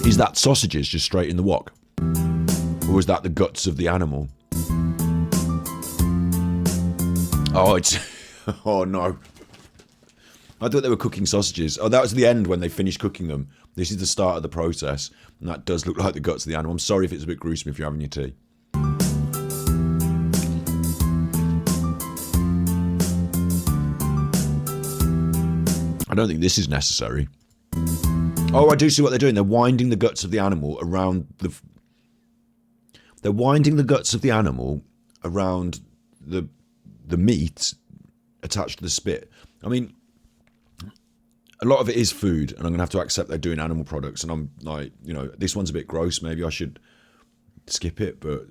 Is that sausages just straight in the wok? Or was that the guts of the animal? Oh, it's... Oh, no. I thought they were cooking sausages. Oh, that was the end when they finished cooking them. This is the start of the process. And that does look like the guts of the animal. I'm sorry if it's a bit gruesome if you're having your tea. I don't think this is necessary. Oh, I do see what they're doing. They're winding the guts of the animal around the... They're winding the guts of the animal around the meat attached to the spit. I mean, a lot of it is food, and I'm going to have to accept they're doing animal products, and I'm like, you know, this one's a bit gross. Maybe I should skip it, but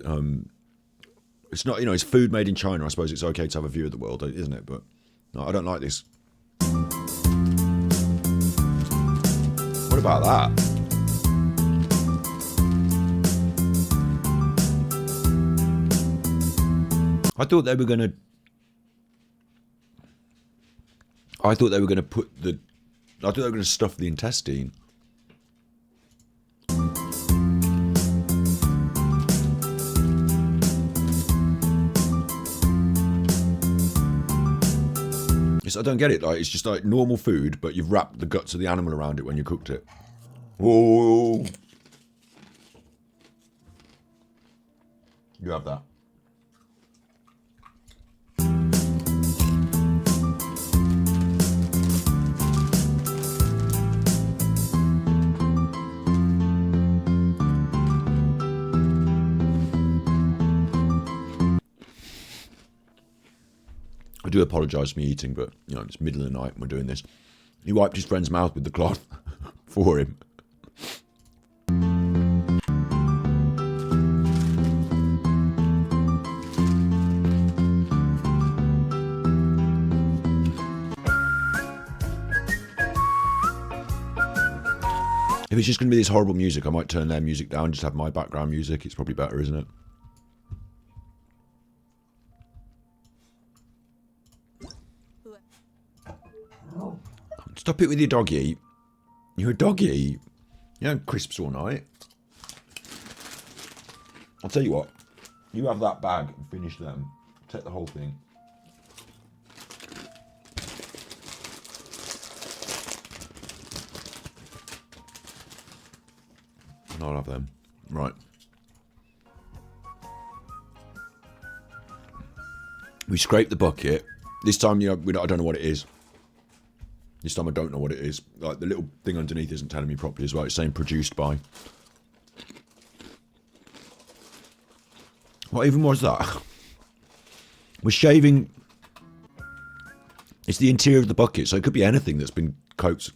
it's not, you know, it's food made in China. I suppose it's okay to have a view of the world, isn't it? But no, I don't like this. What about that? I thought they were going to put the... I thought they were going to stuff the intestine. I don't get it. Like, it's just like normal food, but you've wrapped the guts of the animal around it when you cooked it. Whoa! You have that. I do apologise for me eating, but, you know, it's middle of the night and we're doing this. He wiped his friend's mouth with the cloth for him. If it's just going to be this horrible music, I might turn their music down, just have my background music. It's probably better, isn't it? Stop it with your doggy. You're a doggy. You know, crisps all night. I'll tell you what. You have that bag and finish them. Take the whole thing. And I'll have them. Right. We scraped the bucket. This time, you know, I don't know what it is. This time I don't know what it is. Like, the little thing underneath isn't telling me properly as well. It's saying produced by. What even was that? We're shaving... It's the interior of the bucket, so it could be anything that's been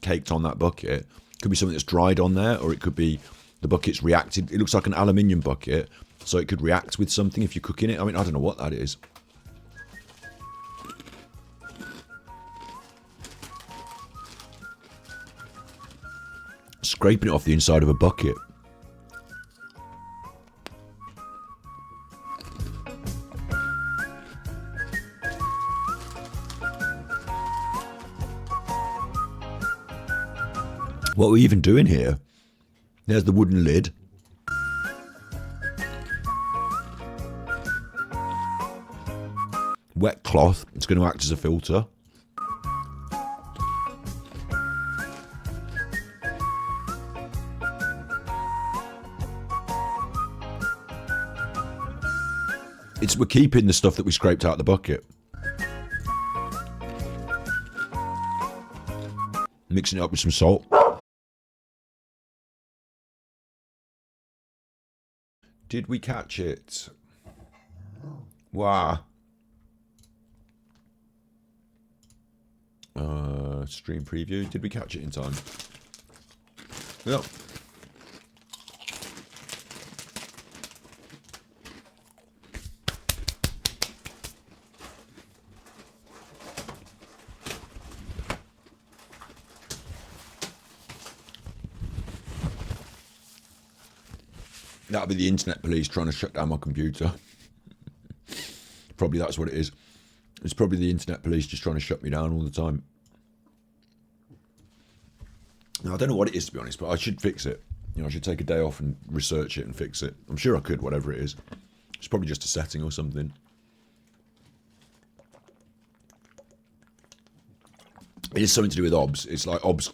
caked on that bucket. It could be something that's dried on there, or it could be the bucket's reacted. It looks like an aluminium bucket, so it could react with something if you're cooking it. I mean, I don't know what that is. Scraping it off the inside of a bucket. What are we even doing here? There's the wooden lid. Wet cloth. It's going to act as a filter. We're keeping the stuff that we scraped out of the bucket. Mixing it up with some salt. Did we catch it? Wow. Stream preview. Did we catch it in time? Yep. That'll be the internet police trying to shut down my computer. Probably that's what it is. It's probably the internet police just trying to shut me down all the time. Now, I don't know what it is, to be honest, but I should fix it. You know, I should take a day off and research it and fix it. I'm sure I could, whatever it is. It's probably just a setting or something. It is something to do with OBS. It's like OBS.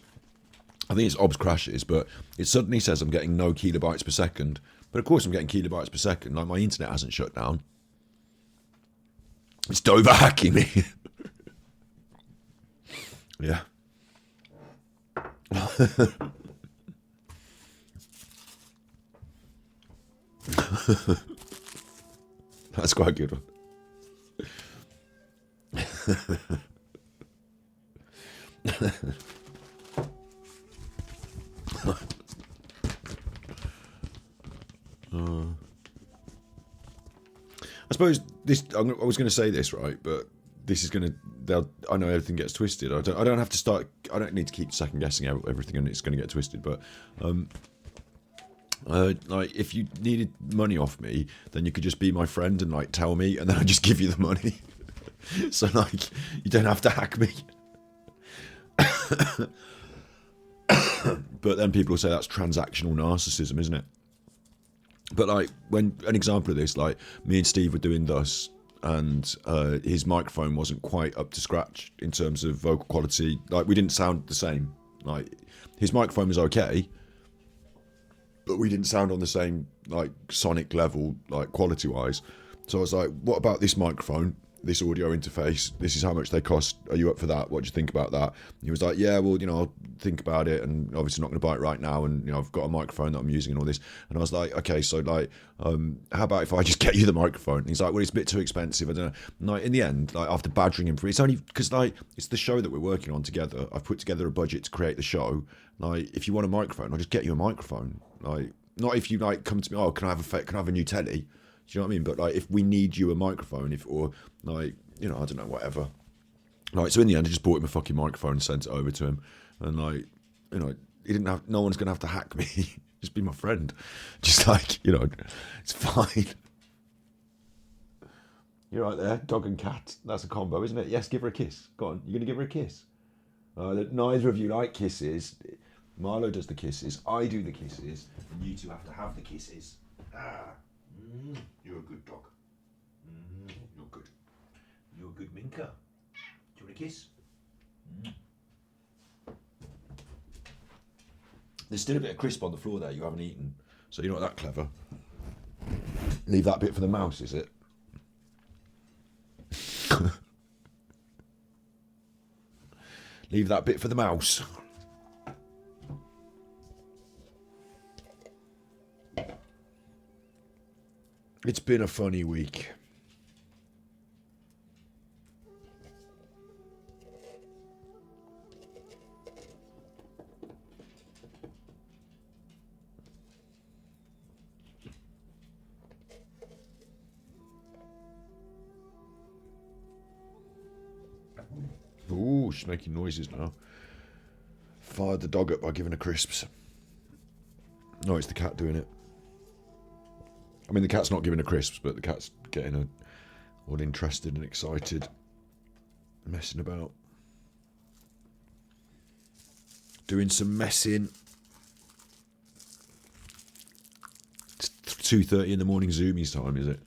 I think it's OBS crashes, but it suddenly says I'm getting no kilobytes per second. But of course I'm getting kilobytes per second. Like, my internet hasn't shut down. It's Dover hacking me. Yeah. That's quite a good one. I suppose this. I was going to say this, right? But this is going to. I know everything gets twisted. I don't have to start. I don't need to keep second guessing everything, and it's going to get twisted. But like, if you needed money off me, then you could just be my friend and like tell me, and then I just give you the money. So like, you don't have to hack me. But then people will say that's transactional narcissism, isn't it? But like, when an example of this, like me and Steve were doing thus, and his microphone wasn't quite up to scratch in terms of vocal quality. Like, we didn't sound the same. Like, his microphone was okay, but we didn't sound on the same like sonic level, like quality wise. So I was like, what about this microphone, this audio interface? This is how much they cost. Are you up for that? What do you think about that? And he was like, yeah, well, you know, I'll think about it, and obviously not going to buy it right now, and you know, I've got a microphone that I'm using and all this. And I was like, okay, so like, how about if I just get you the microphone? And he's like, well, it's a bit too expensive, I don't know. And like, in the end, like, after badgering him for it, it's only because like, it's the show that we're working on together. I've put together a budget to create the show. Like, if you want a microphone, I'll just get you a microphone. Like, not if you like come to me, oh, can I have a new telly? Do you know what I mean? But like, if we need you a microphone, or like, you know, I don't know, whatever. Like, so in the end, I just bought him a fucking microphone and sent it over to him. And like, you know, he didn't have. No one's gonna have to hack me. Just be my friend. Just like, you know, it's fine. You're right there, dog and cat. That's a combo, isn't it? Yes, give her a kiss. Go on, you're gonna give her a kiss. Neither of you like kisses. Marlo does the kisses. I do the kisses, and you two have to have the kisses. You're a good dog. You're good. You're a good minker. Do you want a kiss? There's still a bit of crisp on the floor there you haven't eaten, so you're not that clever. Leave that bit for the mouse, is it? Leave that bit for the mouse. It's been a funny week. Ooh, she's making noises now. Fired the dog up by giving her crisps. No, it's the cat doing it. I mean, the cat's not giving her crisps, but the cat's getting her all interested and excited, messing about. Doing some messing. It's 2:30 in the morning Zoomies time, is it?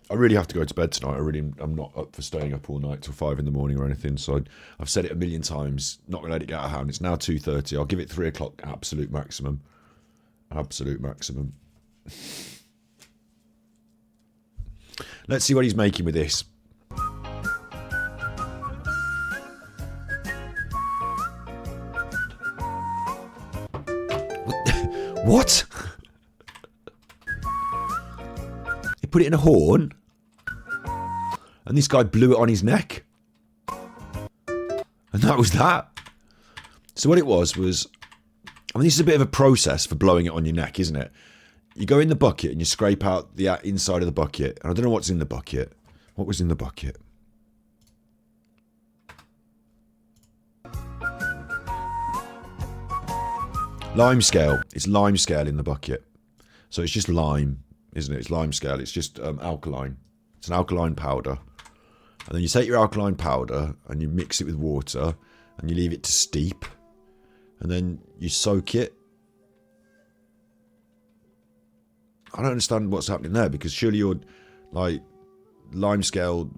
I really have to go to bed tonight. I'm not up for staying up all night till 5 in the morning or anything. So I've said it a million times. Not gonna let it get out of hand. It's now 2:30. I'll give it 3 o'clock. Absolute maximum. Absolute maximum. Let's see what he's making with this. What? He put it in a horn? And this guy blew it on his neck. And that was that. So what it was, I mean, this is a bit of a process for blowing it on your neck, isn't it? You go in the bucket and you scrape out the inside of the bucket. And I don't know what's in the bucket. What was in the bucket? Lime scale. It's lime scale in the bucket. So it's just lime, isn't it? It's lime scale. It's just alkaline. It's an alkaline powder. And then you take your alkaline powder and you mix it with water and you leave it to steep, and then you soak it. I don't understand what's happening there, because surely your like limescale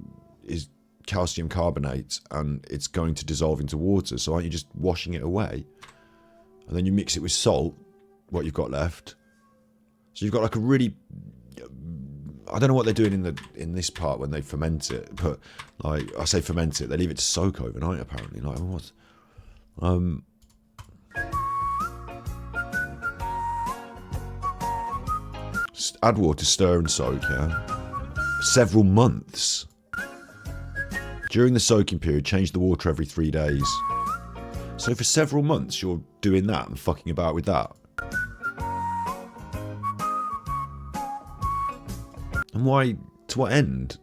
is calcium carbonate and it's going to dissolve into water, so aren't you just washing it away? And then you mix it with salt, what you've got left. So you've got like a really, I don't know what they're doing in this part when they ferment it, but like I say ferment it, they leave it to soak overnight apparently. Like what? Add water, stir and soak, yeah. Several months. During the soaking period, change the water every 3 days. So for several months you're doing that and fucking about with that. And why, to what end?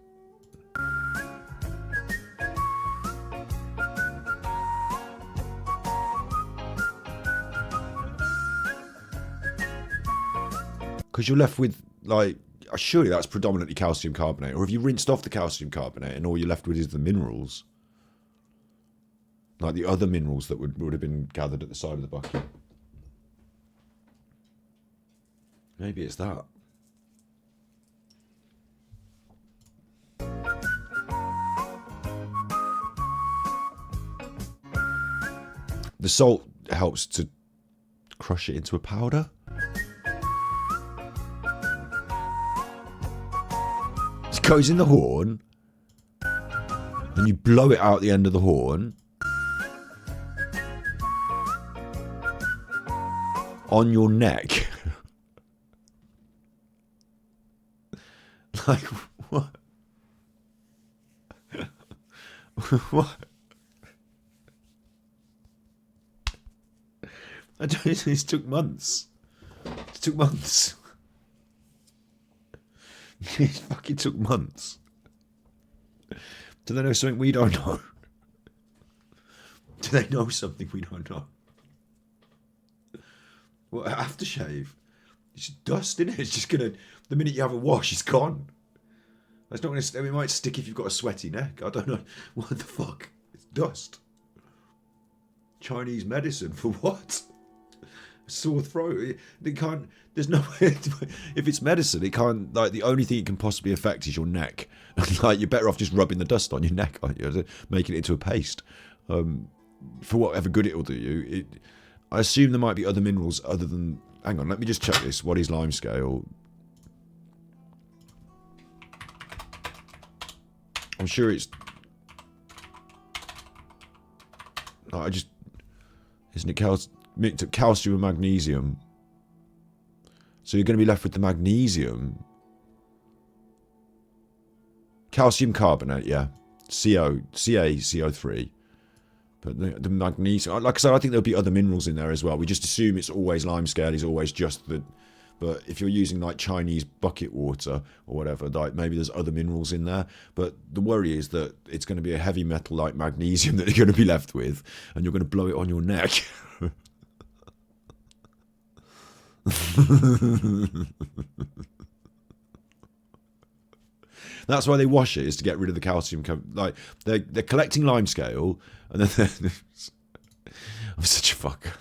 Because you're left with, like, surely that's predominantly calcium carbonate. Or have you rinsed off the calcium carbonate and all you're left with is the minerals? Like the other minerals that would have been gathered at the side of the bucket. Maybe it's that. The salt helps to crush it into a powder. It goes in the horn, and you blow it out the end of the horn on your neck. Like, what? What? I don't know, it took months. It took months. It fucking took months. Do they know something we don't know? Do they know something we don't know? What, aftershave? It's just dust, isn't it? It's just gonna, the minute you have a wash, it's gone. It's not gonna, it might stick if you've got a sweaty neck. I don't know. What the fuck? It's dust. Chinese medicine for what? Sore throat. It can't, there's no way, if it's medicine, it can't, like, the only thing it can possibly affect is your neck. Like, you're better off just rubbing the dust on your neck, aren't you? Making it into a paste. For whatever good it'll do you. I assume there might be other minerals other than, hang on, let me just check this. What is limescale? I'm sure it's, no, isn't it mixed up calcium and magnesium? So you're going to be left with the magnesium. Calcium carbonate, yeah. CaCO3. But the magnesium, like I said, I think there'll be other minerals in there as well. We just assume it's always limescale, is always just the, but if you're using like Chinese bucket water or whatever, like maybe there's other minerals in there. But the worry is that it's going to be a heavy metal like magnesium that you're going to be left with, and you're going to blow it on your neck. That's why they wash it, is to get rid of the calcium. Like they're collecting limescale, and then I'm such a fucker,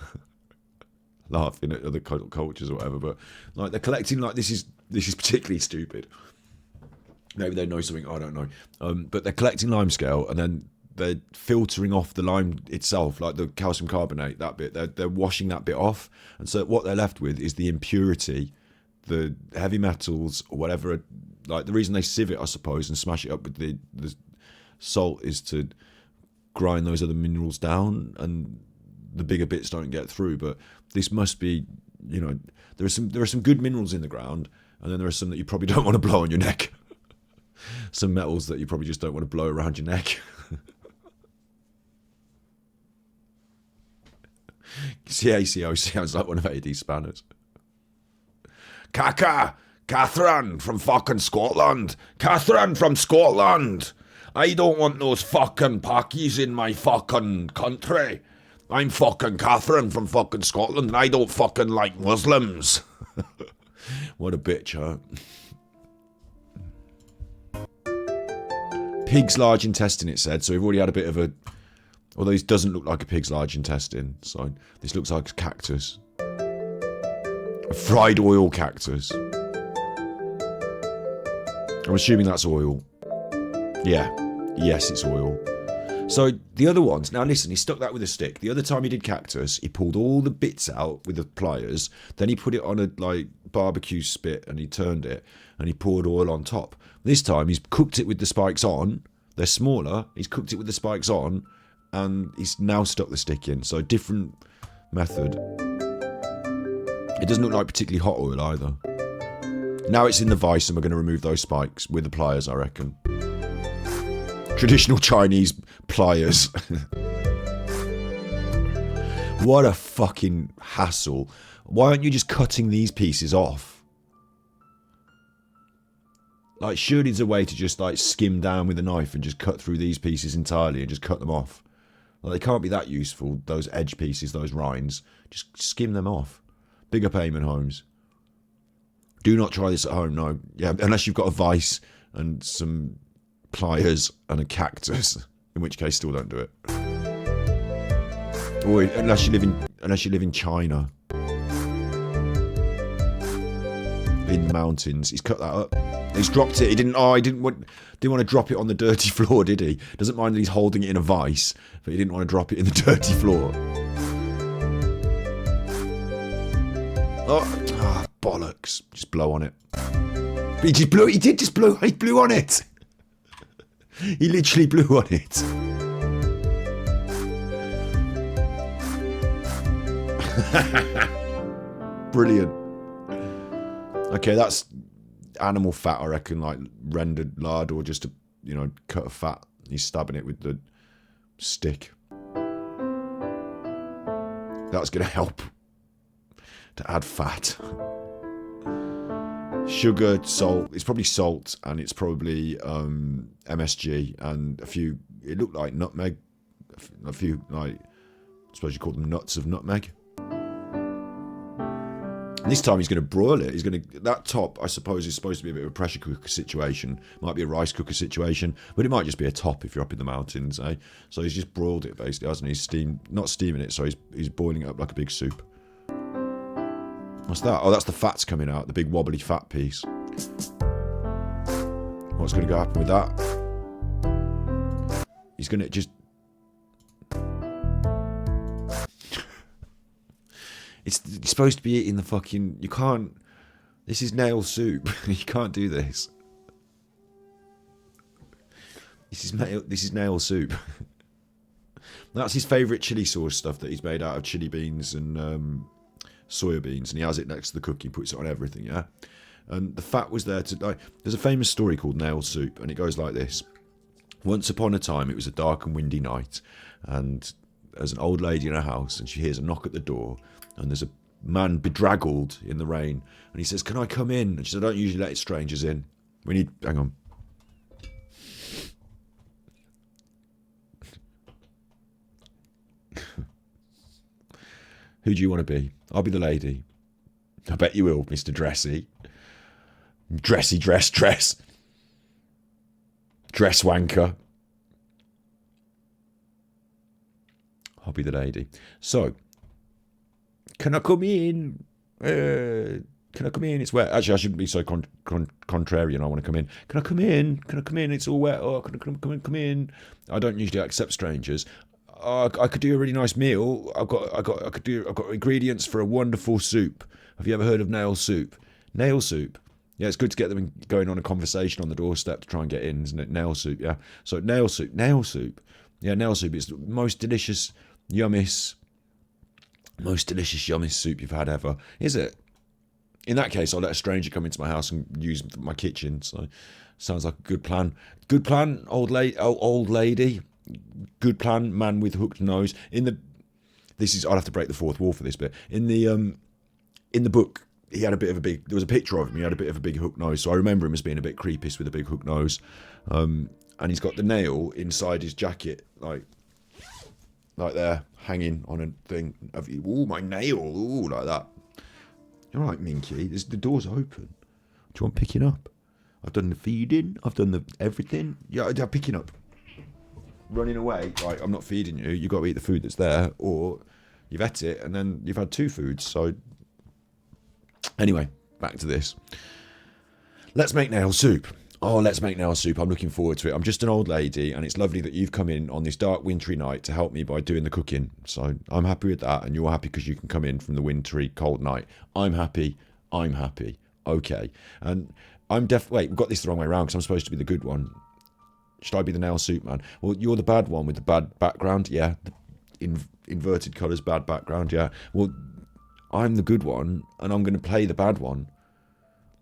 laughing at other cultures or whatever. But like they're collecting, like this is particularly stupid. Maybe they know something I don't know. But they're collecting limescale, and then they're filtering off the lime itself, like the calcium carbonate, that bit. They're washing that bit off, and so what they're left with is the impurity, the heavy metals or whatever. Like the reason they sieve it, I suppose, and smash it up with the salt is to grind those other minerals down, and the bigger bits don't get through. But this must be, you know, there are some good minerals in the ground, and then there are some that you probably don't want to blow on your neck. Some metals that you probably just don't want to blow around your neck. CaCO sounds like one of AD's spanners. Kaka! Catherine from fucking Scotland! Catherine from Scotland! I don't want those fucking packies in my fucking country. I'm fucking Catherine from fucking Scotland, and I don't fucking like Muslims. What a bitch, huh? Pig's large intestine, it said, so we've already had a bit of a... Although this doesn't look like a pig's large intestine. So this looks like a cactus. A fried oil cactus. I'm assuming that's oil. Yeah. Yes, it's oil. So the other ones, now listen, he stuck that with a stick. The other time he did cactus, he pulled all the bits out with the pliers, then he put it on a like barbecue spit and he turned it and he poured oil on top. This time he's cooked it with the spikes on. They're smaller. He's cooked it with the spikes on and he's now stuck the stick in. So a different method. It doesn't look like particularly hot oil either. Now it's in the vice and we're going to remove those spikes with the pliers, I reckon. Traditional Chinese pliers. What a fucking hassle. Why aren't you just cutting these pieces off? Like, surely there's a way to just, like, skim down with a knife and just cut through these pieces entirely and just cut them off. Like, they can't be that useful, those edge pieces, those rinds. Just skim them off. Big up Eamon Holmes. Do not try this at home, no. Yeah, unless you've got a vice and some pliers and a cactus, in which case still don't do it. Or unless you live in China, in the mountains. He's cut that up. He's dropped it. He didn't want to drop it on the dirty floor, did he? Doesn't mind that he's holding it in a vice, but he didn't want to drop it in the dirty floor. Oh, bollocks! Just blow on it. He just blew. He did just blow. He blew on it. He literally blew on it. Brilliant. Okay, that's animal fat, I reckon, like rendered lard or just a, cut of fat. He's stabbing it with the stick. That's going to help to add fat. Sugar, salt. It's probably salt and it's probably MSG and a few, it looked like nutmeg. A few, like, I suppose you call them nuts of nutmeg. And this time he's going to broil it. That top, I suppose, is supposed to be a bit of a pressure cooker situation. Might be a rice cooker situation, but it might just be a top if you're up in the mountains, eh? So he's just broiled it basically, hasn't he? Not steaming it, so he's boiling it up like a big soup. What's that? Oh, that's the fat's coming out, the big wobbly fat piece. What's going to happen with that? He's going to just... It's supposed to be eating the fucking... You can't... This is nail soup. You can't do this. This is nail soup. That's his favourite chili sauce stuff that he's made out of chili beans and soya beans. And he has it next to the cookie, puts it on everything, yeah? And the fat was there to... there's a famous story called Nail Soup, and it goes like this. Once upon a time, it was a dark and windy night, and there's an old lady in her house, and she hears a knock at the door, and there's a man bedraggled in the rain, and he says, "Can I come in?" And she said, "I don't usually let strangers in. We need..." Hang on. Who do you want to be? I'll be the lady. I bet you will, Mr. Dressy. Dressy, dress. Dress wanker. I'll be the lady. So, can I come in? Can I come in? It's wet. Actually, I shouldn't be so contrarian. I want to come in. Can I come in? Can I come in? It's all wet. Oh, can I come in? I don't usually accept strangers. I could do a really nice meal. I've got ingredients for a wonderful soup. Have you ever heard of nail soup? Nail soup. Yeah, it's good to get them going on a conversation on the doorstep to try and get in, isn't it? Nail soup, yeah. So nail soup. Yeah, nail soup is the most delicious, yummiest soup you've had ever. Is it? In that case, I'll let a stranger come into my house and use my kitchen. So sounds like a good plan. Good plan, old lady. Good plan, man with hooked nose. I'd have to break the fourth wall for this bit. In the book, he had there was a picture of him, he had a bit of a big hooked nose, so I remember him as being a bit creepish with a big hooked nose. And he's got the nail inside his jacket, like there, hanging on a thing. Ooh, my nail, ooh, like that. You're right, Minky, the door's open. Do you want picking up? I've done the feeding, I've done the everything. Yeah, I'm picking up. running away. Right, I'm not feeding you. You've got to eat the food that's there, or you've ate it and then you've had 2 foods. So anyway, back to this. Let's make nail soup. Oh, let's make nail soup. I'm looking forward to it. I'm just an old lady, and it's lovely that you've come in on this dark, wintry night to help me by doing the cooking. So I'm happy with that, and you're happy because you can come in from the wintry, cold night. I'm happy. I'm happy. Okay. And I'm wait, we've got this the wrong way around because I'm supposed to be the good one. Should I be the nail soup man? Well, you're the bad one with the bad background. Yeah. The inverted colours, bad background. Yeah. Well, I'm the good one, and I'm going to play the bad one.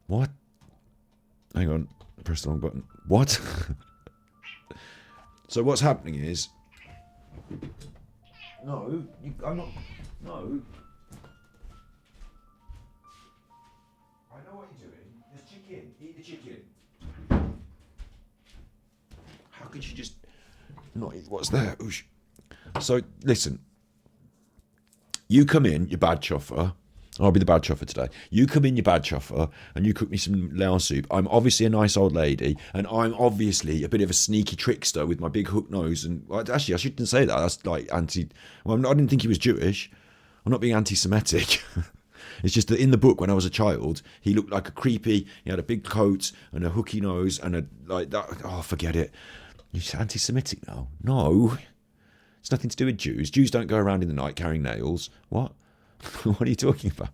What? Hang on. Press the wrong button. What? So what's happening is... No, I'm not... No. I know what you're doing. There's chicken. Eat the chicken. How could you just not eat what's there? Oosh. So, listen. You come in, you bad chuffer. I'll be the bad chuffer today. You come in, you bad chuffer, and you cook me some lao soup. I'm obviously a nice old lady, and I'm obviously a bit of a sneaky trickster with my big hook nose. And well, actually, I shouldn't say that. That's like anti... Well, I didn't think he was Jewish. I'm not being anti-Semitic. It's just that in the book, when I was a child, he looked like a creepy... He had a big coat and a hooky nose and a... like that. Oh, forget it. You're anti-Semitic now? No. It's nothing to do with Jews. Jews don't go around in the night carrying nails. What? What are you talking about?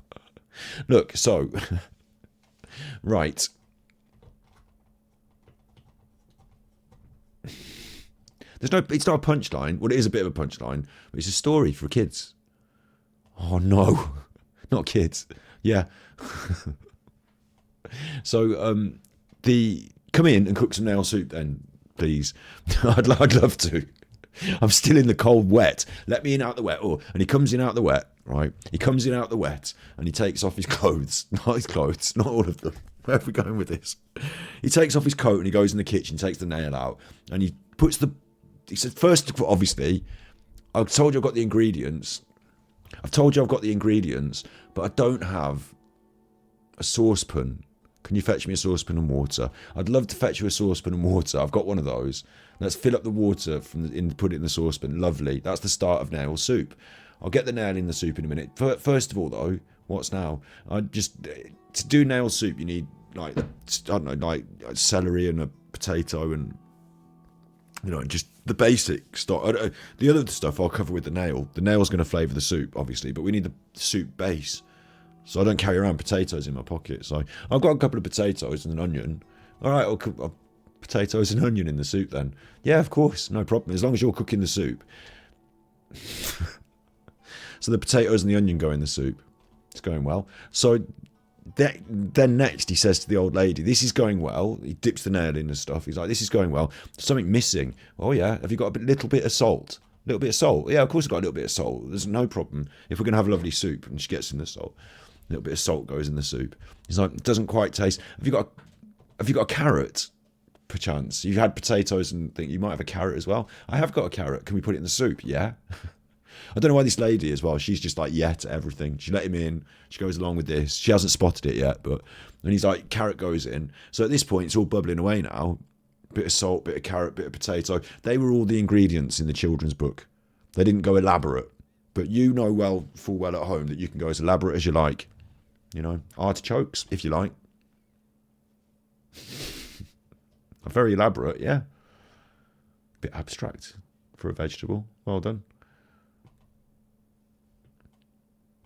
Look, so... right. It's not a punchline. Well, it is a bit of a punchline, but it's a story for kids. Oh, no. Not kids. Yeah. So, come in and cook some nail soup then, please. I'd love to. I'm still in the cold wet. Let me in out the wet. Oh, and he comes in out the wet, right? He comes in out the wet and he takes off his clothes. Not his clothes, not all of them. Where are we going with this? He takes off his coat and he goes in the kitchen, takes the nail out, and he puts he said, first, obviously, I've told you I've got the ingredients. But I don't have a saucepan. Can you fetch me a saucepan and water? I'd love to fetch you a saucepan and water. I've got one of those. Let's fill up the water put it in the saucepan. Lovely. That's the start of nail soup. I'll get the nail in the soup in a minute. First of all, though, what's now? To do nail soup, you need like celery and a potato and just the basic stuff. The other stuff I'll cover with the nail. The nail's going to flavour the soup, obviously, but we need the soup base. So I don't carry around potatoes in my pocket. So I've got a couple of potatoes and an onion. All right, I'll cook potatoes and onion in the soup then. Yeah, of course, no problem. As long as you're cooking the soup. So the potatoes and the onion go in the soup. It's going well. So then next he says to the old lady, this is going well. He dips the nail in and stuff. He's like, this is going well. There's something missing. Oh yeah, have you got a little bit of salt? A little bit of salt? Yeah, of course I've got a little bit of salt. There's no problem. If we're going to have a lovely soup, and she gets in the salt. A little bit of salt goes in the soup. He's like, it doesn't quite taste. Have you got a carrot, perchance? You've had potatoes and think you might have a carrot as well. I have got a carrot. Can we put it in the soup? Yeah. I don't know why this lady as well. She's just like yeah to everything. She let him in. She goes along with this. She hasn't spotted it yet, but and he's like carrot goes in. So at this point, it's all bubbling away now. Bit of salt, bit of carrot, bit of potato. They were all the ingredients in the children's book. They didn't go elaborate, but you know full well at home that you can go as elaborate as you like. Artichokes, if you like. Very elaborate, yeah. Bit abstract for a vegetable. Well done.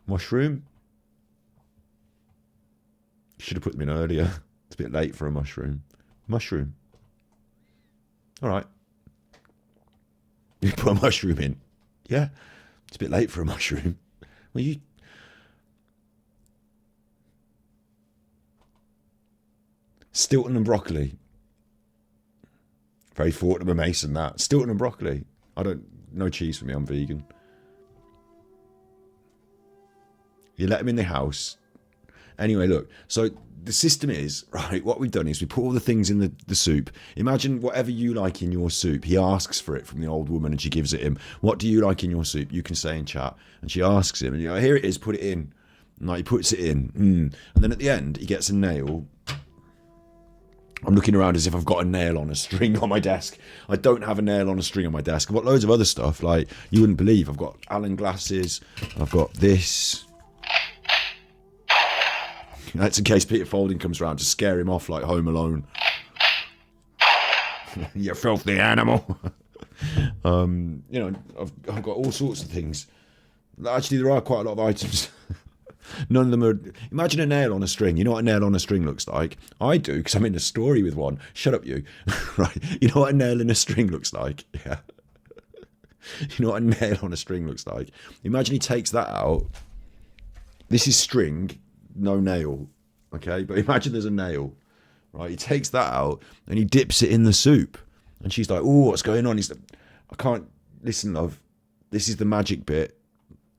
Mushroom. Should have put them in earlier. It's a bit late for a mushroom. Mushroom. All right. You put a mushroom in. Yeah. It's a bit late for a mushroom. Well, Stilton and broccoli. Very Fortnum and Mason, that. Stilton and broccoli. No cheese for me, I'm vegan. You let them in the house. Anyway, look. So the system is, right, what we've done is we put all the things in the soup. Imagine whatever you like in your soup. He asks for it from the old woman and she gives it him. What do you like in your soup? You can say in chat. And she asks him, and here it is, put it in. And like he puts it in. And then at the end, he gets a nail. I'm looking around as if I've got a nail on a string on my desk. I don't have a nail on a string on my desk. I've got loads of other stuff, like, you wouldn't believe. I've got Allen glasses. I've got this. That's in case Peter Falding comes around to scare him off like Home Alone. You filthy animal. You know, I've got all sorts of things. Actually, there are quite a lot of items. None of them are... Imagine a nail on a string. You know what a nail on a string looks like? I do, because I'm in a story with one. Shut up, you. Right. You know what a nail in a string looks like? Yeah. You know what a nail on a string looks like? Imagine he takes that out. This is string, no nail. Okay? But imagine there's a nail. Right? He takes that out and he dips it in the soup. And she's like, oh, what's going on? He's like, I can't... Listen, love. This is the magic bit.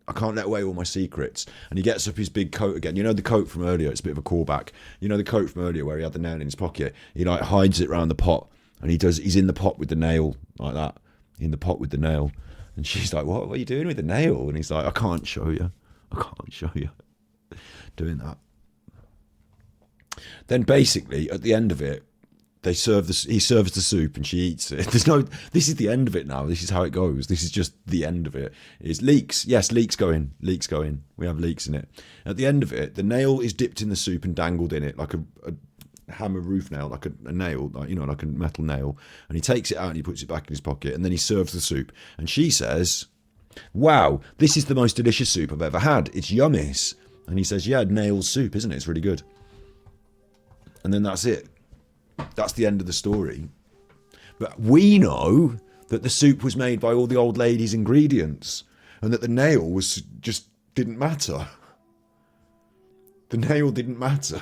I can't let away all my secrets. And he gets up his big coat again. You know the coat from earlier? It's a bit of a callback. You know the coat from earlier where he had the nail in his pocket? He like hides it around the pot. And he's in the pot with the nail like that. In the pot with the nail. And she's like, what are you doing with the nail? And he's like, I can't show you. I can't show you. Doing that. Then basically, at the end of it, he serves the soup and she eats it. This is the end of it now. This is how it goes. This is just the end of it. It's leeks. Yes, leeks go in. Leeks go in. We have leeks in it. At the end of it, the nail is dipped in the soup and dangled in it like a hammer roof nail, like a nail, like, you know, like a metal nail. And he takes it out and he puts it back in his pocket and then he serves the soup. And she says, wow, this is the most delicious soup I've ever had. It's yummies. And he says, yeah, nail soup, isn't it? It's really good. And then that's it. That's the end of the story. But we know that the soup was made by all the old lady's ingredients and that the nail was just didn't matter. The nail didn't matter.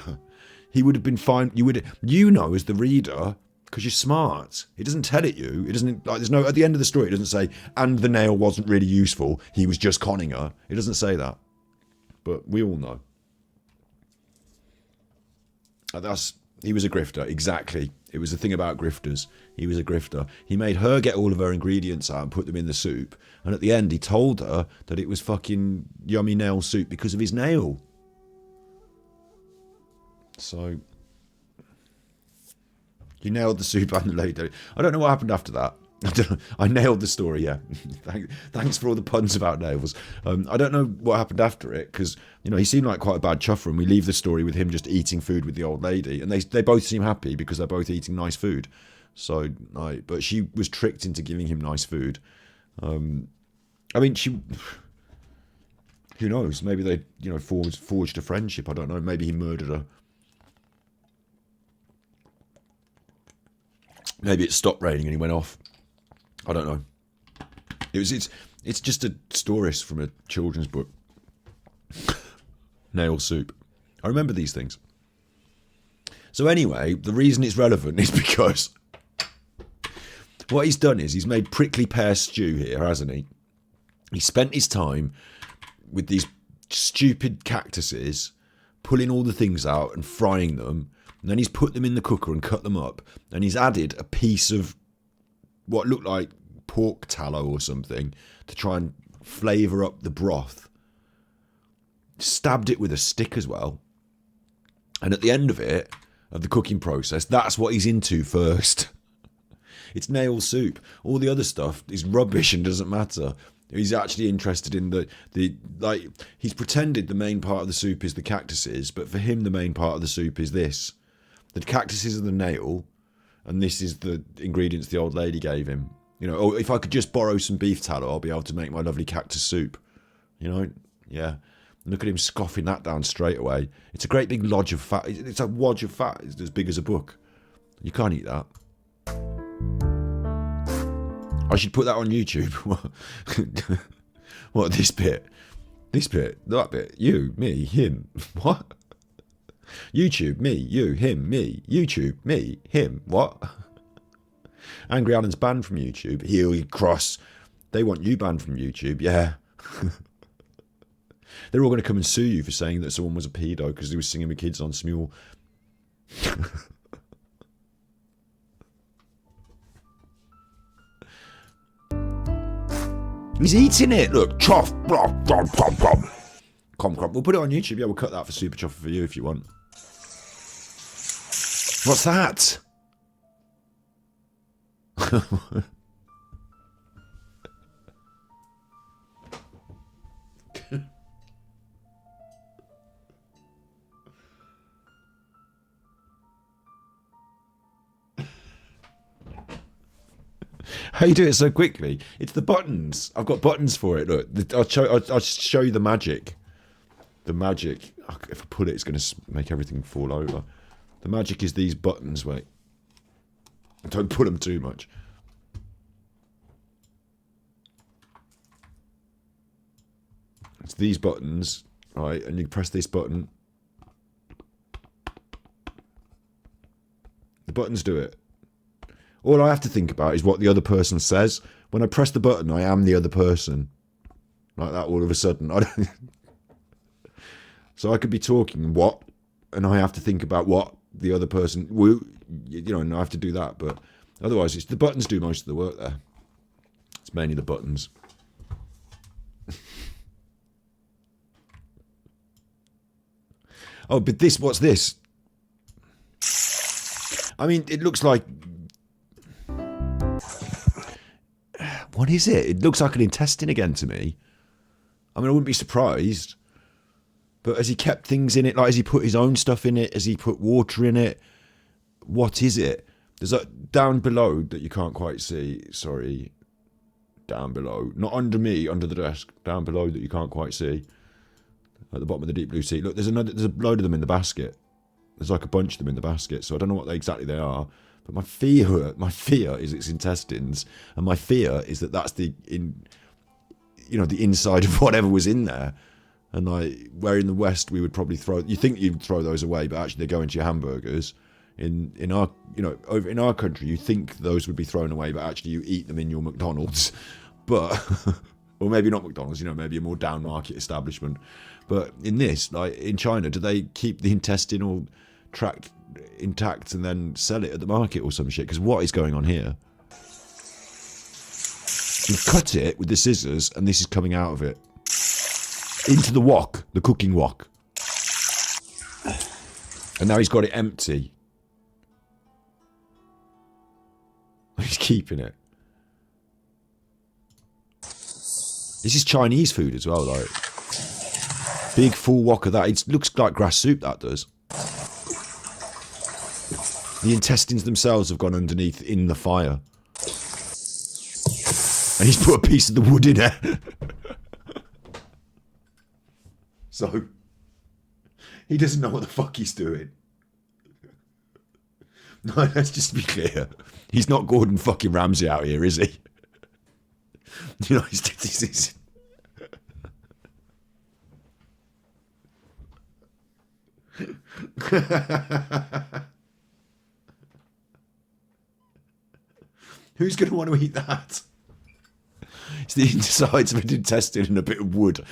He would have been fine. You know, as the reader, because you're smart. It doesn't tell it you. It doesn't, like, there's no, at the end of the story, it doesn't say, and the nail wasn't really useful. He was just conning her. It doesn't say that. But we all know. He was a grifter, exactly. It was the thing about grifters. He was a grifter. He made her get all of her ingredients out and put them in the soup. And at the end, he told her that it was fucking yummy nail soup because of his nail. So, you nailed the soup and the lady. I don't know what happened after that. I nailed the story, yeah. Thanks for all the puns about nails. I don't know what happened after it because, you know, he seemed like quite a bad chuffer, and we leave the story with him just eating food with the old lady, and they both seem happy because they're both eating nice food. So, but she was tricked into giving him nice food. I mean, who knows? Maybe they, you know, forged a friendship. I don't know. Maybe he murdered her. Maybe it stopped raining and he went off. I don't know. It's just a story from a children's book. Nail soup. I remember these things. So anyway, the reason it's relevant is because what he's done is he's made prickly pear stew here, hasn't he? He spent his time with these stupid cactuses, pulling all the things out and frying them, and then he's put them in the cooker and cut them up, and he's added a piece of what looked like pork tallow or something to try and flavour up the broth. Stabbed it with a stick as well. And at the end of it, of the cooking process, that's what he's into first. It's nail soup. All the other stuff is rubbish and doesn't matter. He's actually interested in he's pretended the main part of the soup is the cactuses, but for him the main part of the soup is this. The cactuses are the nail, and this is the ingredients the old lady gave him. You know, oh, if I could just borrow some beef tallow, I'll be able to make my lovely cactus soup. You know, yeah. Look at him scoffing that down straight away. It's a great big lodge of fat. It's a wodge of fat. It's as big as a book. You can't eat that. I should put that on YouTube. What, this bit? This bit? That bit? You, me, him. What? YouTube, me, you, him, me. YouTube, me, him. What? Angry Alan's banned from YouTube. Heel, cross. They want you banned from YouTube, yeah. They're all going to come and sue you for saying that someone was a pedo because he was singing with kids on Smule. He's eating it. Look, chuff. Crump. We'll put it on YouTube. Yeah, we'll cut that for Super Chuffer for you if you want. What's that? How you do it so quickly? It's the buttons. I've got buttons for it. Look, I'll show you the magic. The magic. If I put it, it's going to make everything fall over. The magic is these buttons. Wait. Don't put them too much. It's these buttons, right? And you press this button. The buttons do it. All I have to think about is what the other person says. When I press the button, I am the other person. Like that all of a sudden. So I could be talking what, and I have to think about what the other person will, and I have to do that. But otherwise, it's the buttons do most of the work there. It's mainly the buttons. Oh, but this, what's this? I mean, it looks like... What is it? It looks like an intestine again to me. I mean, I wouldn't be surprised. But has he kept things in it? Like, has he put his own stuff in it? Has he put water in it? What is it? There's that down below that you can't quite see. Sorry. Down below. Not under me, under the desk. Down below that you can't quite see. At the bottom of the deep blue sea. Look, there's a load of them in the basket. There's like a bunch of them in the basket. So I don't know what exactly they are. But my fear is its intestines. And my fear is that that's the inside of whatever was in there. And like, where in the West we would probably you think you'd throw those away, but actually they go into your hamburgers. In our, over in our country, you think those would be thrown away, but actually you eat them in your McDonald's. But, or maybe not McDonald's, maybe a more down market establishment. But in this, like in China, do they keep the intestinal tract intact and then sell it at the market or some shit? Because what is going on here? You cut it with the scissors, and this is coming out of it. Into the wok, the cooking wok. And now he's got it empty. He's keeping it. This is Chinese food as well, like. Big full wok of that. It looks like grass soup, that does. The intestines themselves have gone underneath in the fire. And he's put a piece of the wood in it. So, he doesn't know what the fuck he's doing. No, let's just be clear. He's not Gordon fucking Ramsay out here, is he? He's Who's going to want to eat that? It's the insides of an intestine and a bit of wood.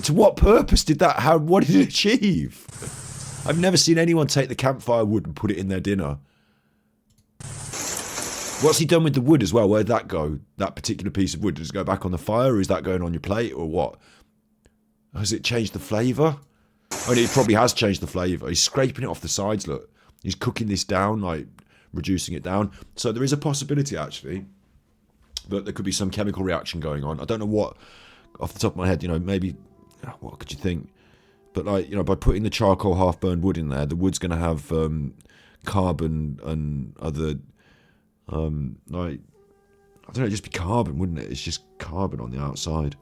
To what purpose did that? What did it achieve? I've never seen anyone take the campfire wood and put it in their dinner. What's he done with the wood as well? Where'd that go? That particular piece of wood, does it go back on the fire, or is that going on your plate, or what? Has it changed the flavour? I mean, it probably has changed the flavour. He's scraping it off the sides, look. He's cooking this down, like reducing it down. So there is a possibility, actually, that there could be some chemical reaction going on. I don't know what, off the top of my head, maybe, what could you think? But like, by putting the charcoal half-burned wood in there, the wood's going to have carbon and other, like, I don't know, it'd just be carbon, wouldn't it? It's just carbon on the outside.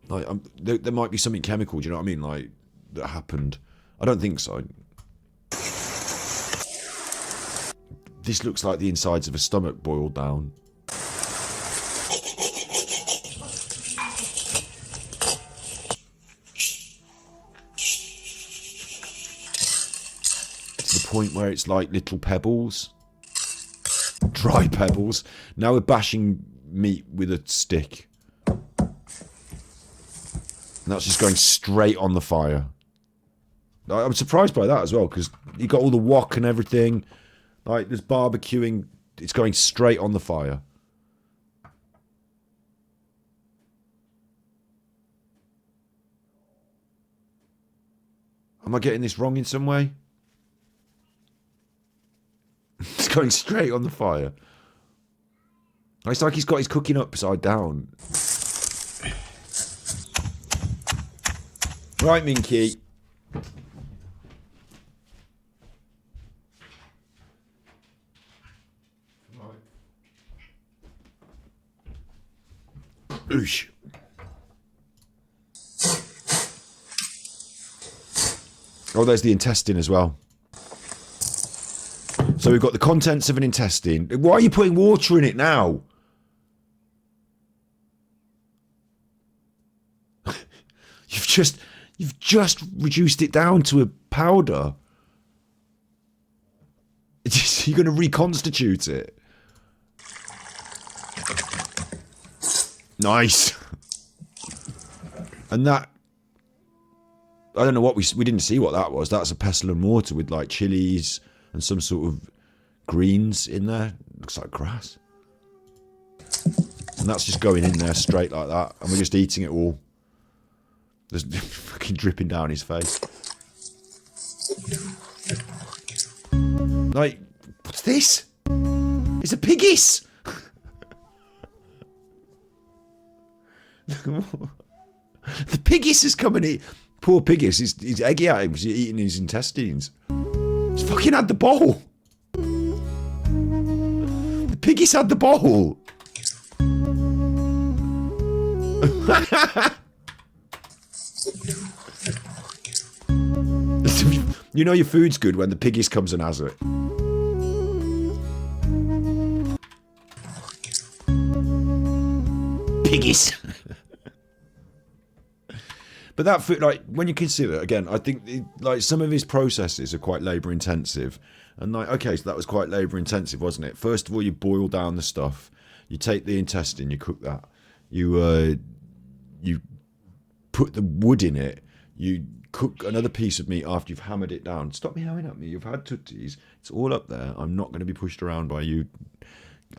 Like, there might be something chemical, do you know what I mean? Like, that happened. I don't think so. This looks like the insides of a stomach boiled down. To the point where it's like little pebbles. Dry pebbles. Now we're bashing meat with a stick. And that's just going straight on the fire. I'm surprised by that as well, because you got all the wok and everything. Like, there's barbecuing. It's going straight on the fire. Am I getting this wrong in some way? It's going straight on the fire. It's like he's got his cooking upside down. Right, Minky. Oosh. Oh, there's the intestine as well. So we've got the contents of an intestine. Why are you putting water in it now? You've just reduced it down to a powder. You're going to reconstitute it. Nice. And that, I don't know what we didn't see what that was. That's a pestle and mortar with like chilies and some sort of greens in there. Looks like grass. And that's just going in there straight like that. And we're just eating it all. There's fucking dripping down his face. Like, what's this? It's a piggies. The piggies is coming in. Poor piggies. He's eggy at him because he's eating his intestines. He's fucking had the bowl. The piggies had the bowl. You know your food's good when the piggies comes and has it. Piggies. But that food, like, when you consider, again, I think, like, some of his processes are quite labour-intensive. And, like, okay, so that was quite labour-intensive, wasn't it? First of all, you boil down the stuff. You take the intestine, you cook that. You put the wood in it. You cook another piece of meat after you've hammered it down. Stop meowing at me. You've had tutties. It's all up there. I'm not going to be pushed around by you.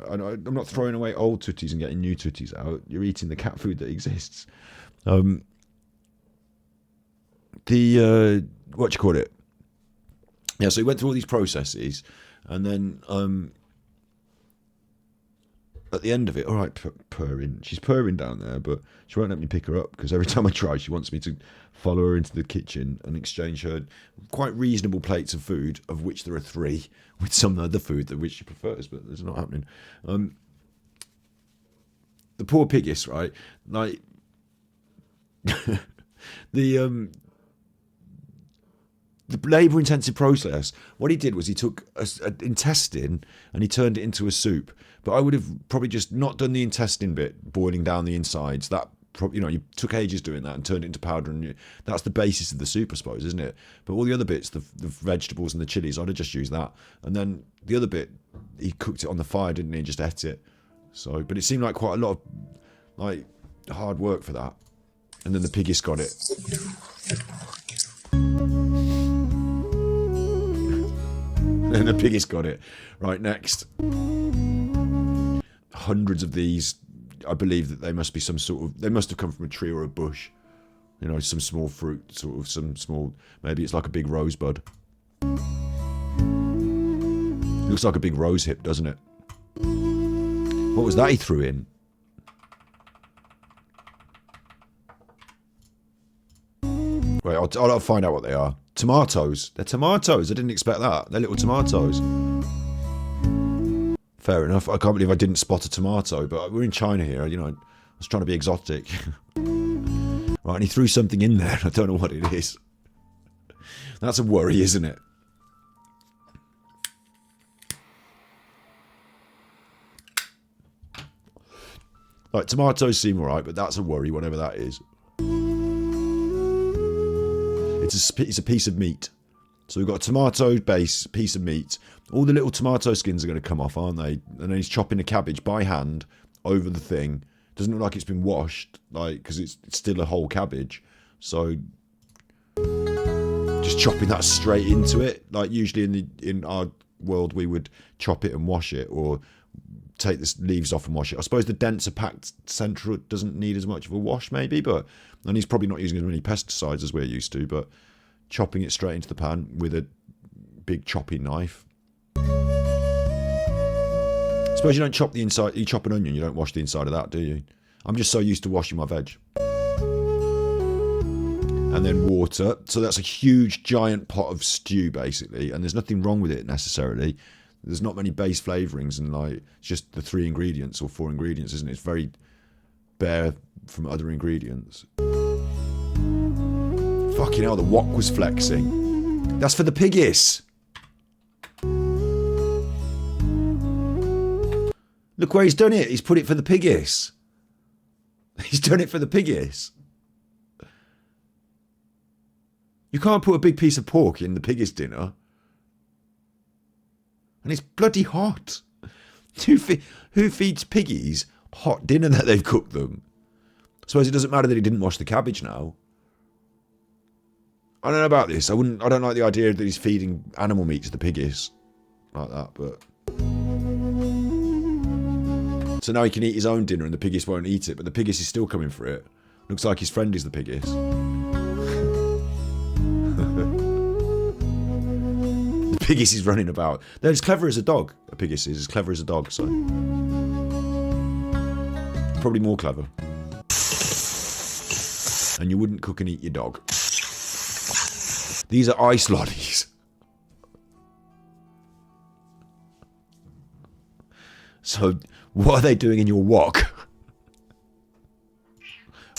I'm not throwing away old tutties and getting new tutties out. You're eating the cat food that exists. What do you call it? Yeah, so he went through all these processes, and then at the end of it, all right, purring. She's purring down there, but she won't let me pick her up because every time I try, she wants me to follow her into the kitchen and exchange her quite reasonable plates of food, of which there are 3, with some other food that which she prefers, but it's not happening. The poor piggies, right? Like the labour-intensive process. What he did was he took an intestine and he turned it into a soup. But I would have probably just not done the intestine bit, boiling down the insides. That, you know, you took ages doing that and turned it into powder, and that's the basis of the soup, I suppose, isn't it? But all the other bits, the vegetables and the chilies, I'd have just used that. And then the other bit, he cooked it on the fire, didn't he? And just ate it. So, but it seemed like quite a lot of like hard work for that. And then the piggies got it. And the piggies got it. Right, next. Hundreds of these. I believe that they must be some sort of, they must have come from a tree or a bush. You know, some small fruit, sort of some small, maybe it's like a big rosebud. Looks like a big rose hip, doesn't it? What was that he threw in? Wait, I'll find out what they are. Tomatoes. They're tomatoes. I didn't expect that. They're little tomatoes. Fair enough. I can't believe I didn't spot a tomato, but we're in China here, you know. I was trying to be exotic. Right, and he threw something in there. I don't know what it is. That's a worry, isn't it? Like, tomatoes seem alright, but that's a worry, whatever that is. It's a piece of meat. So we've got a tomato base, piece of meat. All the little tomato skins are going to come off, aren't they? And then he's chopping the cabbage by hand over the thing. Doesn't look like it's been washed, like, because it's still a whole cabbage. So just chopping that straight into it. Like usually in our world we would chop it and wash it, or take the leaves off and wash it. I suppose the denser packed centre doesn't need as much of a wash, maybe, but and he's probably not using as many pesticides as we're used to, but chopping it straight into the pan with a big chopping knife. suppose you don't chop the inside. You chop an onion, you don't wash the inside of that, do you? I'm just so used to washing my veg. And then water. So that's a huge, giant pot of stew, basically. And there's nothing wrong with it, necessarily. There's not many base flavourings, and like it's just the 3 ingredients or 4 ingredients, isn't it? It's very bare from other ingredients. Fucking hell, the wok was flexing. That's for the piggies. Look where he's done it. He's put it for the piggies. He's done it for the piggies. You can't put a big piece of pork in the piggies' dinner. And it's bloody hot. Who feeds piggies hot dinner that they've cooked them? I suppose it doesn't matter that he didn't wash the cabbage now. I don't know about this. I don't like the idea that he's feeding animal meat to the piggies like that, but... So now he can eat his own dinner and the piggies won't eat it, but the piggies is still coming for it. Looks like his friend is the piggies. The piggies is running about. They're as clever as a dog. A piggies is as clever as a dog, so... Probably more clever. And you wouldn't cook and eat your dog. These are ice lollies. So, what are they doing in your wok?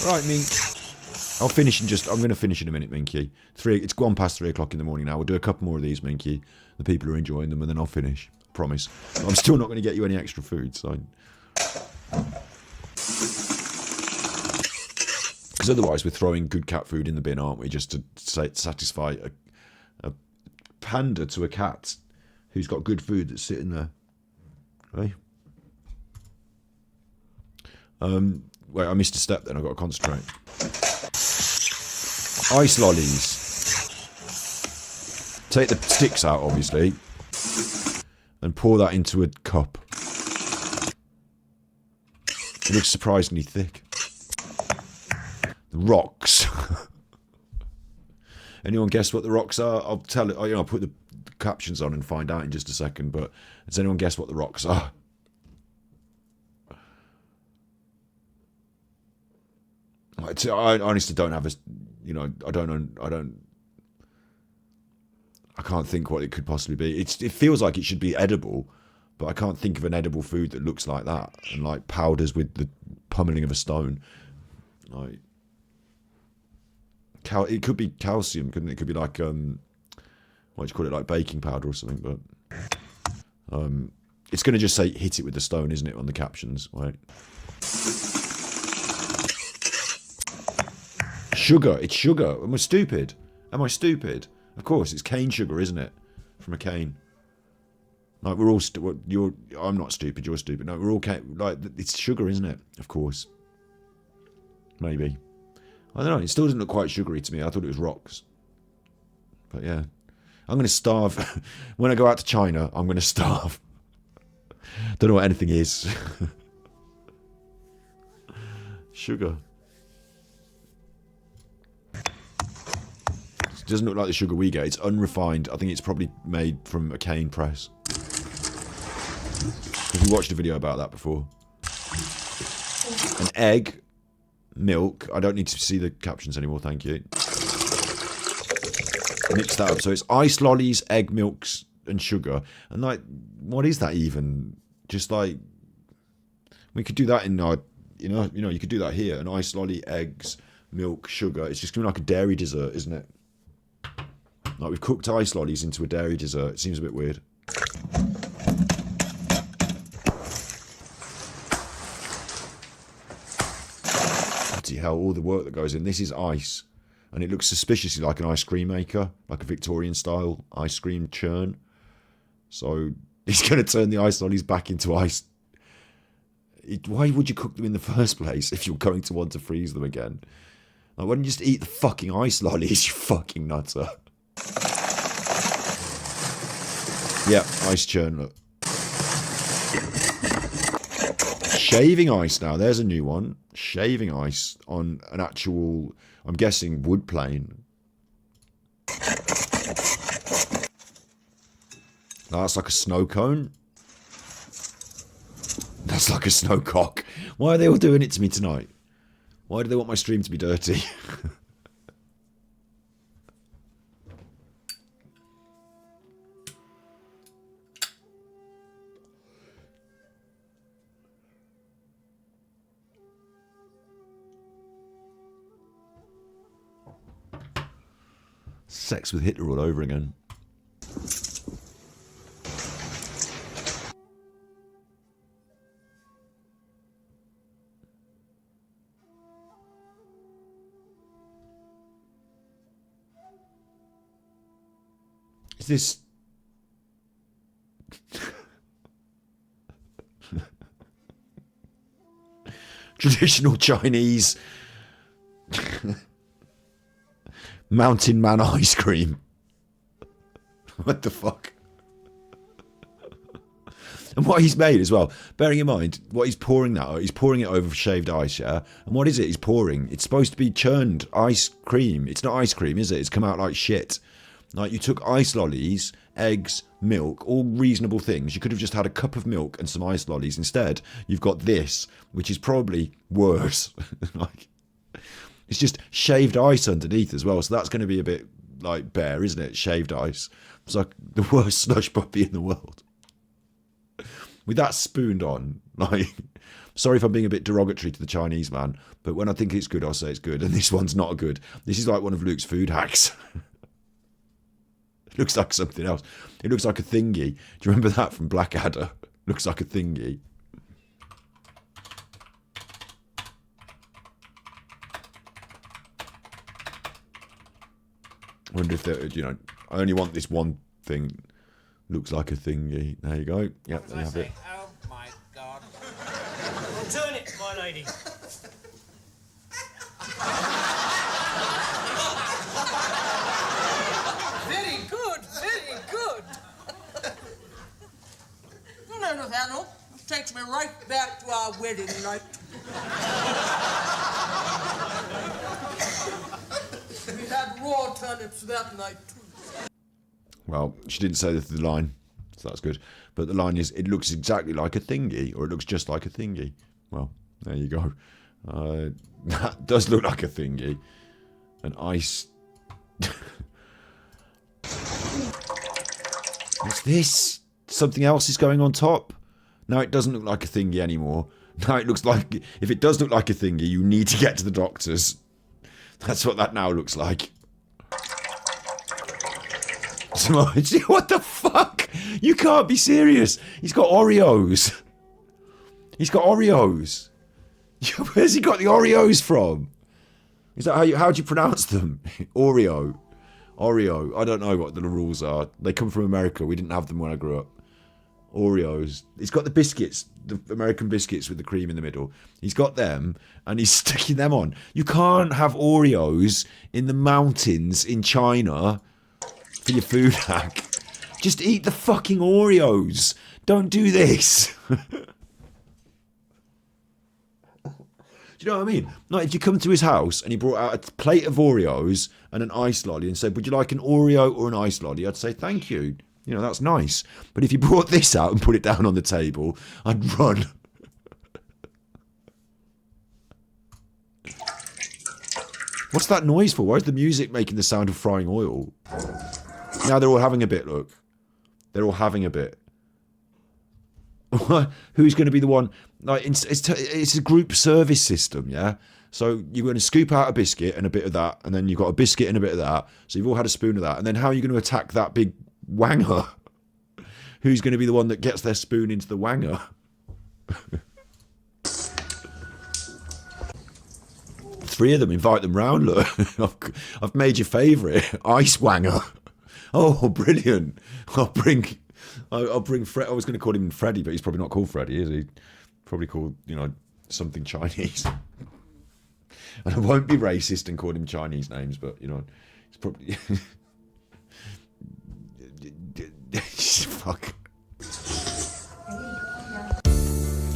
Right, Mink. I'll finish in I'm going to finish in a minute, Minky. It's gone past 3 o'clock in the morning now. We'll do a couple more of these, Minky. The people are enjoying them, and then I'll finish. Promise. I'm still not going to get you any extra food, so... Because otherwise we're throwing good cat food in the bin, aren't we? Just to satisfy a panda to a cat who's got good food that's sitting there. Right? Wait, I missed a step then. I've got to concentrate. Ice lollies. Take the sticks out, obviously. And pour that into a cup. It looks surprisingly thick. The rocks. Anyone guess what the rocks are? I'll tell it. I'll put the captions on and find out in just a second. But does anyone guess what the rocks are? I honestly don't have a. I can't think what it could possibly be. It feels like it should be edible, but I can't think of an edible food that looks like that and like powders with the pummeling of a stone. Like. It could be calcium, couldn't it? It could be like, what do you call it, like baking powder or something, but it's going to just say, hit it with the stone, isn't it, on the captions, right? Sugar, it's sugar. Am I stupid? Am I stupid? Of course, it's cane sugar, isn't it? From a cane. Like, we're all, I'm not stupid, you're stupid. No, we're all, like, it's sugar, isn't it? Of course. Maybe. I don't know, it still doesn't look quite sugary to me. I thought it was rocks. But yeah. I'm going to starve. When I go out to China, I'm going to starve. Don't know what anything is. Sugar. It doesn't look like the sugar we get. It's unrefined. I think it's probably made from a cane press. Have you watched a video about that before? An egg... milk. I don't need to see the captions anymore, thank you. Mix that up. So it's ice lollies, egg milks, and sugar. And like, what is that even? Just like, we could do that in our, you could do that here. An ice lolly, eggs, milk, sugar. It's just going to be like a dairy dessert, isn't it? Like we've cooked ice lollies into a dairy dessert. It seems a bit weird. Hell, all the work that goes in. This is ice, and it looks suspiciously like an ice cream maker, like a Victorian style ice cream churn. So he's going to turn the ice lollies back into ice. Why would you cook them in the first place if you're going to want to freeze them again? Like, why don't you just eat the fucking ice lollies, you fucking nutter? Yeah, ice churn, look. Shaving ice now, there's a new one. Shaving ice on an actual, I'm guessing, wood plane. That's like a snow cone. looks like a snowcock. Why are they all doing it to me tonight? Why do they want my stream to be dirty? Sex with Hitler all over again. Is this... traditional Chinese Mountain Man ice cream? What the fuck? And what he's made as well, bearing in mind what he's pouring now, he's pouring it over shaved ice, yeah? And what is it he's pouring? It's supposed to be churned ice cream. It's not ice cream, is it? It's come out like shit. Like, you took ice lollies, eggs, milk, all reasonable things. You could have just had a cup of milk and some ice lollies. Instead, you've got this, which is probably worse. Like, it's just shaved ice underneath as well. So that's going to be a bit, like, bare, isn't it? Shaved ice. It's like the worst slush puppy in the world. With that spooned on, like, sorry if I'm being a bit derogatory to the Chinese man, but when I think it's good, I'll say it's good. And this one's not good. This is like one of Luke's food hacks. It looks like something else. It looks like a thingy. Do you remember that from Blackadder? Looks like a thingy. I wonder if they, you know, I only want this one thing. Looks like a thingy. There you go. Yep, there you have it. Oh my God. Return it, my lady. Very good, very good. No, Nathaniel, it takes me right back to our wedding night. We had raw turnips that night, too. Well, she didn't say the line, so that's good. But the line is, it looks exactly like a thingy, or it looks just like a thingy. Well, there you go. That does look like a thingy. An ice... What's this? Something else is going on top? Now it doesn't look like a thingy anymore. Now it looks like... If it does look like a thingy, you need to get to the doctors. That's what that now looks like. What the fuck? You can't be serious. He's got Oreos. He's got Oreos. Where's he got the Oreos from? Is that how do you pronounce them? Oreo. Oreo. I don't know what the rules are. They come from America. We didn't have them when I grew up. Oreos. He's got the biscuits, the American biscuits with the cream in the middle. He's got them and he's sticking them on. You can't have Oreos in the mountains in China for your food hack. Just eat the fucking Oreos. Don't do this. Do you know what I mean? Like, if you come to his house and he brought out a plate of Oreos and an ice lolly and said, would you like an Oreo or an ice lolly? I'd say, thank you. You know, that's nice. But if you brought this out and put it down on the table, I'd run. What's that noise for? Why is the music making the sound of frying oil? Now they're all having a bit, look. They're all having a bit. Who's going to be the one? Like, it's a group service system, yeah? So you're going to scoop out a biscuit and a bit of that, and then you've got a biscuit and a bit of that. So you've all had a spoon of that. And then how are you going to attack that big wanger? Who's going to be the one that gets their spoon into the wanger? Three of them, invite them round, look. I've made your favourite, Ice Wanger. Oh, brilliant. I'll bring Fred. I was going to call him Freddy, but he's probably not called Freddy, is he? Probably called, you know, something Chinese. And I won't be racist and call him Chinese names, but, you know, it's probably... Fuck.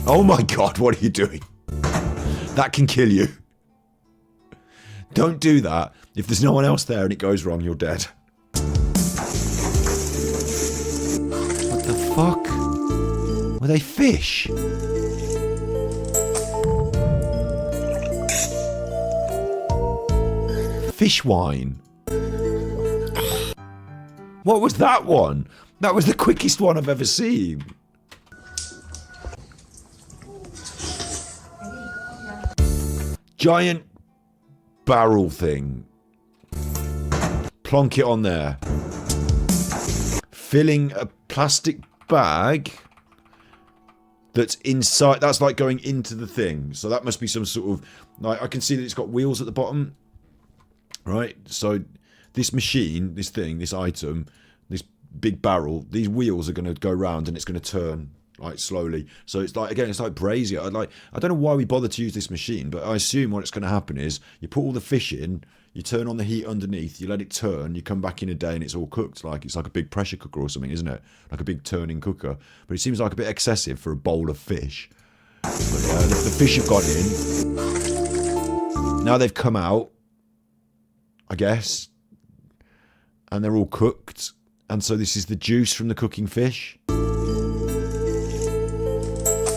Oh my God, what are you doing? That can kill you. Don't do that. If there's no one else there and it goes wrong, you're dead. What the fuck? Were they fish? fish wine. What was that one? That was the quickest one I've ever seen. Giant barrel thing. Plonk it on there. Filling a plastic bag that's inside. That's like going into the thing. So that must be some sort of... Like, I can see that it's got wheels at the bottom. Right? So this machine, this thing, this item, this big barrel, these wheels are going to go round and it's going to turn like slowly. So it's like, again, it's like brazier. I don't know why we bother to use this machine, but I assume what's going to happen is you put all the fish in, you turn on the heat underneath, you let it turn, you come back in a day and it's all cooked. Like it's like a big pressure cooker or something, isn't it? Like a big turning cooker. But it seems like a bit excessive for a bowl of fish. But the fish have got in. Now they've come out, I guess, and they're all cooked. And so this is the juice from the cooking fish.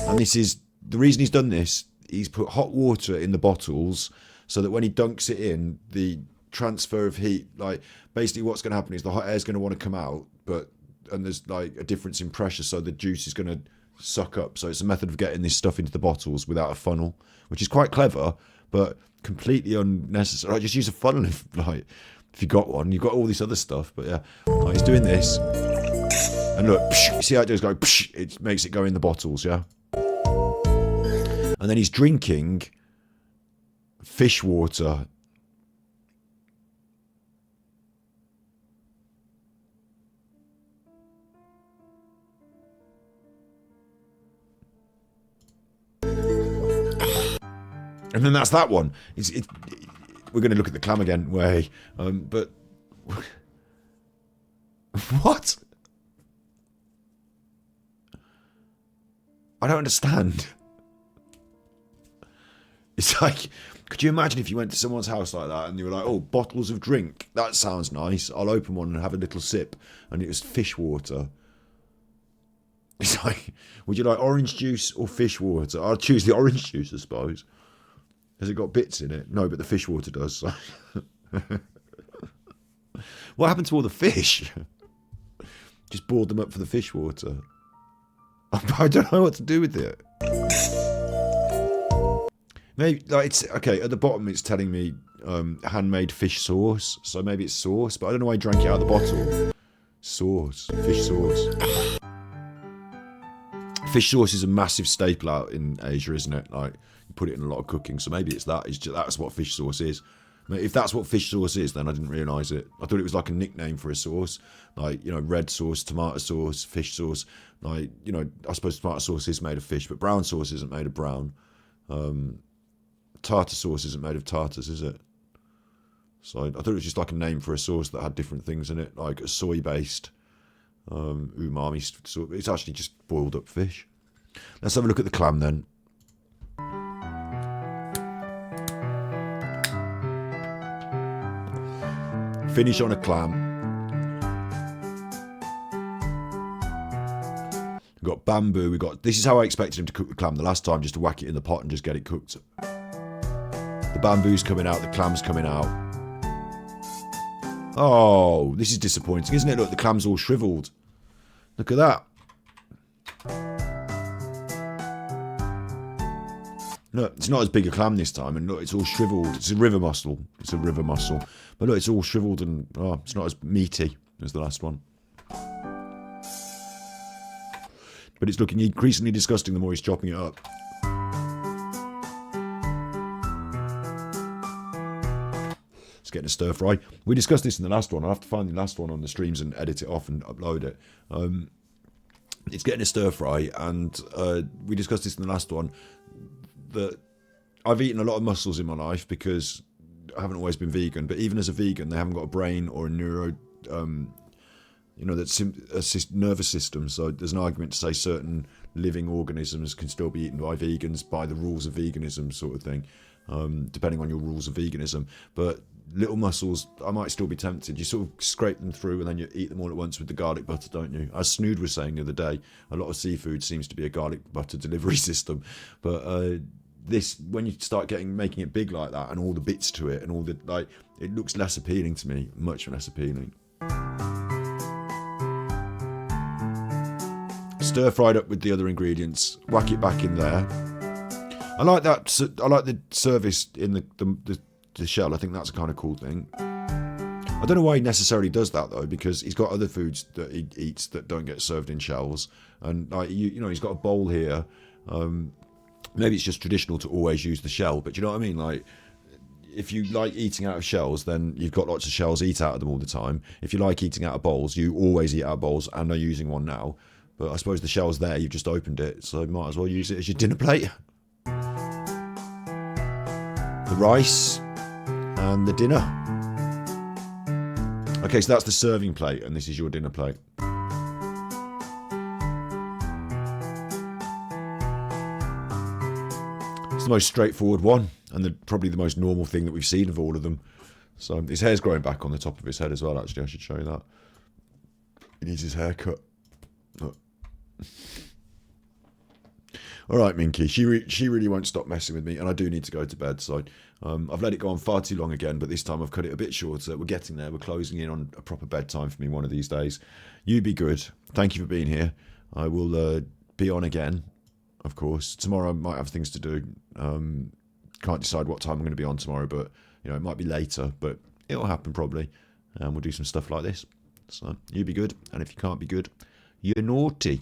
And this is, the reason he's done this, he's put hot water in the bottles so that when he dunks it in, the transfer of heat, like basically what's going to happen is the hot air is going to want to come out, and there's like a difference in pressure, so the juice is going to suck up. So it's a method of getting this stuff into the bottles without a funnel, which is quite clever, but completely unnecessary. I just use a funnel if you got one. You've got all this other stuff, but yeah, he's doing this, and look, see how it does go. It makes it go in the bottles, yeah. And then he's drinking fish water. And then that's that one. We're going to look at the clam again. But what? I don't understand. It's like, could you imagine if you went to someone's house like that and you were like, oh, bottles of drink. That sounds nice. I'll open one and have a little sip. And it was fish water. It's like, would you like orange juice or fish water? I'll choose the orange juice, I suppose. Has it got bits in it? No, but the fish water does. So. What happened to all the fish? Just boiled them up for the fish water. I don't know what to do with it. Maybe, like, it's okay. At the bottom, it's telling me handmade fish sauce. So maybe it's sauce, but I don't know why I drank it out of the bottle. Sauce, fish sauce. Fish sauce is a massive staple out in Asia, isn't it? Like, you put it in a lot of cooking. So maybe it's that. That's what fish sauce is. I mean, if that's what fish sauce is, then I didn't realise it. I thought it was like a nickname for a sauce, like, you know, red sauce, tomato sauce, fish sauce. Like, you know, I suppose tomato sauce is made of fish, but brown sauce isn't made of brown. Tartar sauce isn't made of tartars, is it? So I thought it was just like a name for a sauce that had different things in it, like a soy-based umami sauce. It's actually just boiled up fish. Let's have a look at the clam then. Finish on a clam. We've got bamboo. This is how I expected him to cook the clam the last time, just to whack it in the pot and just get it cooked. The bamboo's coming out, the clam's coming out. Oh, this is disappointing, isn't it? Look, the clam's all shriveled. Look at that. Look, it's not as big a clam this time, and look, it's all shriveled. It's a river mussel. But look, it's all shriveled and it's not as meaty as the last one. But it's looking increasingly disgusting the more he's chopping it up. It's getting a stir fry. We discussed this in the last one. I'll have to find the last one on the streams and edit it off and upload it. It's getting a stir fry, and we discussed this in the last one, that I've eaten a lot of mussels in my life because I haven't always been vegan, but even as a vegan, they haven't got a brain or a that's a nervous system. So there's an argument to say certain living organisms can still be eaten by vegans by the rules of veganism, sort of thing, depending on your rules of veganism. But little mussels, I might still be tempted. You sort of scrape them through and then you eat them all at once with the garlic butter, don't you? As Snood was saying the other day, a lot of seafood seems to be a garlic butter delivery system. But this, when you start making it big like that, and all the bits to it, and all the like, it looks less appealing to me, much less appealing. Stir fried up with the other ingredients, whack it back in there. I like that. I like the service in the shell. I think that's a kind of cool thing. I don't know why he necessarily does that though, because he's got other foods that he eats that don't get served in shells, and like you know, he's got a bowl here. Maybe it's just traditional to always use the shell, but you know what I mean? Like, if you like eating out of shells, then you've got lots of shells, eat out of them all the time. If you like eating out of bowls, you always eat out of bowls, and are using one now. But I suppose the shell's there, you've just opened it, so you might as well use it as your dinner plate. The rice and the dinner. Okay, so that's the serving plate, and this is your dinner plate. It's the most straightforward one, and probably the most normal thing that we've seen of all of them. So his hair's growing back on the top of his head as well, actually. I should show you that. He needs his hair cut. Look. All right, Minky. She really won't stop messing with me, and I do need to go to bed. So I've let it go on far too long again, but this time I've cut it a bit shorter. We're getting there. We're closing in on a proper bedtime for me one of these days. You be good. Thank you for being here. I will be on again, of course. Tomorrow I might have things to do. Can't decide what time I'm going to be on tomorrow, but you know, it might be later, but it'll happen probably. And we'll do some stuff like this. So you be good, and if you can't be good, you're naughty.